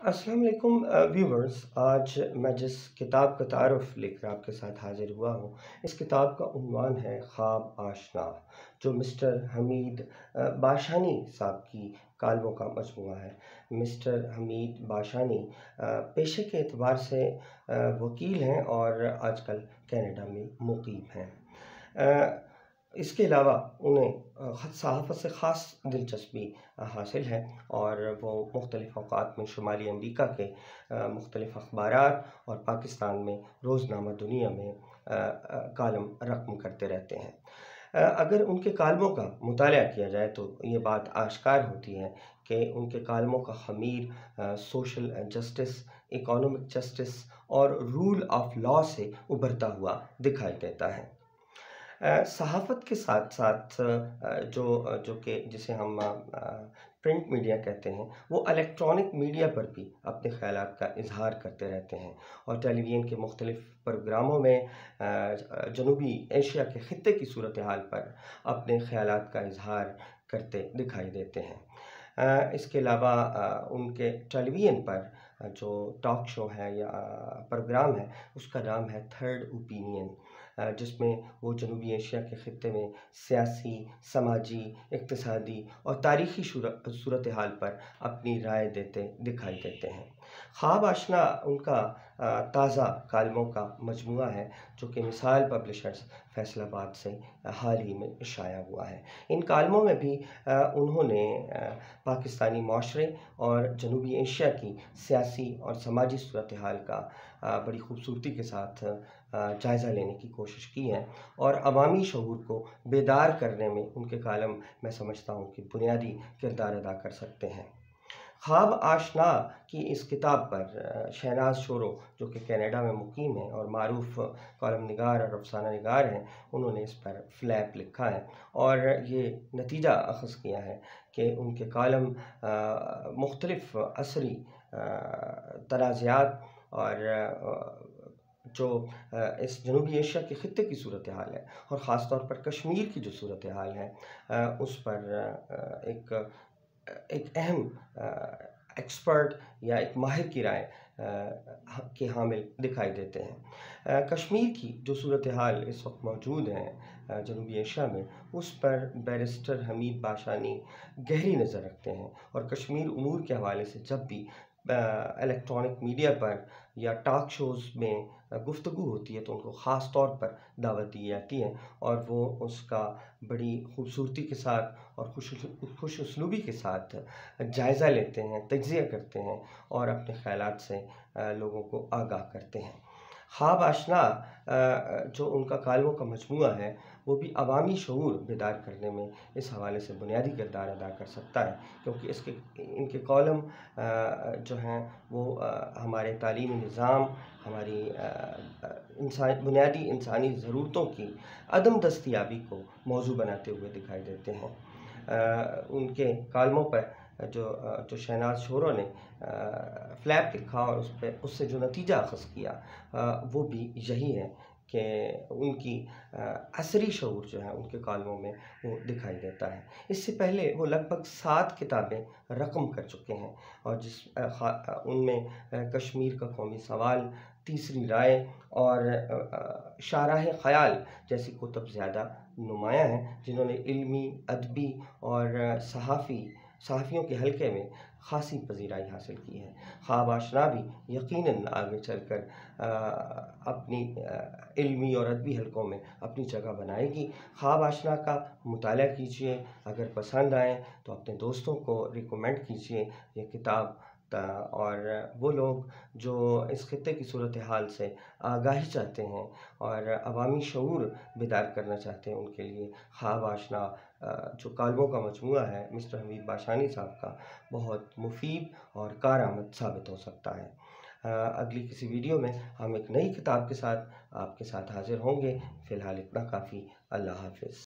अस्सलाम वालेकुम व्यूवर्स। आज मैं जिस किताब का तारुफ़ लेकर आपके साथ हाज़िर हुआ हूँ, इस किताब का उन्वान है ख्वाब आशना, जो मिस्टर हमीद बाशानी साहब की काल्मों का मजमूआ है। मिस्टर हमीद बाशानी पेशे के एतबार से वकील हैं और आजकल कनाडा में मुकीम हैं। अ, इसके अलावा उन्हें सहाफ़त से ख़ास दिलचस्पी हासिल है और वो मुख्तलिफ़ औक़ात में शुमाली अमरीका के मुख्तलिफ़ अखबारात और पाकिस्तान में रोज़नामा दुनिया में कालम रक़्म करते रहते हैं। अगर उनके कालमों का मुताला किया जाए तो ये बात आश्कार होती है कि उनके कालमों का ख़मीर सोशल जस्टिस, इकोनॉमिक जस्टिस और रूल ऑफ़ लॉ से उभरता हुआ दिखाई देता है। सहाफ़त के साथ-साथ जो कि जिसे हम प्रिंट मीडिया कहते हैं, वो इलेक्ट्रॉनिक मीडिया पर भी अपने ख़यालात का इज़हार करते रहते हैं और टेलीविज़न के मुख्तलिफ़ प्रोग्रामों में जनूबी एशिया के ख़ित्ते की सूरत हाल पर अपने ख़यालात का इज़हार करते दिखाई देते हैं। इसके अलावा उनके टेलीविज़न पर जो टॉक शो है या प्रोग्राम है, उसका नाम है थर्ड ओपिनियन, जिसमें वो जनूबी एशिया के ख़ित्ते में सियासी, समाजी, इक़्तिसादी और तारीख़ी सूरत हाल पर अपनी राय देते दिखाई देते हैं। ख्वाब आशना उनका ताज़ा कालमों का मजमूआ है, जो कि मिसाल पब्लिशर्स फैसलाबाद से हाल ही में शाया हुआ है। इन कालमों में भी उन्होंने पाकिस्तानी माशरे और जनूबी एशिया की सियासी और समाजी सूरत हाल का बड़ी खूबसूरती के साथ जायज़ा लेने की कोशिश की है और अवामी शऊर को बेदार करने में उनके कालम मैं समझता हूँ कि बुनियादी किरदार अदा कर सकते हैं। ख्वाब आशना की इस किताब पर शहनाज शोरो, जो कि कनाडा में मुकीम हैं और मारूफ़ कॉलम निगार और अफ़साना निगार हैं, उन्होंने इस पर फ्लैप लिखा है और ये नतीजा अख़ज़ किया है कि उनके कालम मुख्तलिफ़ असरी तनाज़ात और जो इस जनूबी एशिया के ख़ित्ते की सूरत हाल है और ख़ास तौर पर कश्मीर की जो सूरत हाल है, उस पर एक अहम एक्सपर्ट या एक माहिर की राय के हामिल दिखाई देते हैं। कश्मीर की जो सूरत हाल इस वक्त मौजूद है जनूबी एशिया में, उस पर बैरिस्टर हमीद बाशानी गहरी नज़र रखते हैं और कश्मीर उमूर के हवाले से जब भी इलेक्ट्रॉनिक मीडिया पर या टॉक शोज़ में गुफ्तगू होती है तो उनको ख़ास तौर पर दावत दी जाती है और वो उसका बड़ी खूबसूरती के साथ और खुश उसलूबी के साथ जायज़ा लेते हैं, तज्ज़िया करते हैं और अपने ख़यालात से लोगों को आगाह करते हैं। ख्वाब आशना जो उनका कालमों का मजमूआ है, वो भी अवामी शऊर बेदार करने में इस हवाले से बुनियादी किरदार अदा कर सकता है, क्योंकि इनके कॉलम जो हैं वो हमारे तालीमी निज़ाम, हमारी बुनियादी इंसानी ज़रूरतों की अदम दस्तयाबी को मौजू बनाते हुए दिखाई देते हैं। उनके कालमों पर जो शहनाज शोरो ने फ्लैप लिखा और उससे जो नतीजा अख़ज़ किया, वो भी यही है कि उनकी असरी शऊर जो है उनके कालमों में वो दिखाई देता है। इससे पहले वो लगभग 7 किताबें रक़्म कर चुके हैं और उनमें कश्मीर का कौमी सवाल, तीसरी राय और शाराह ख़याल जैसी कुतुब ज़्यादा नुमायाँ हैं, जिन्होंने इल्मी, अदबी और सहाफ़ियों के हलके में ख़ासी पज़ीराई हासिल की है। ख्वाब आशना भी यकीनन आगे चलकर अपनी इल्मी और अदबी हलकों में अपनी जगह बनाएगी। ख्वाब आशना का मुताला कीजिए, अगर पसंद आए तो अपने दोस्तों को रिकमेंड कीजिए ये किताब, और वो लोग जो इस ख़ित्ते की सूरत हाल से आगाही चाहते हैं और अवामी शऊर बेदार करना चाहते हैं, उनके लिए ख्वाब आशना जो कालमों का मजमूआ है मिस्टर हमीद बाशानी साहब का, बहुत मुफ़ीद और कारआमद साबित हो सकता है। अगली किसी वीडियो में हम एक नई किताब के साथ आपके साथ हाज़िर होंगे। फ़िलहाल इतना काफ़ी। अल्लाह हाफ़िज़।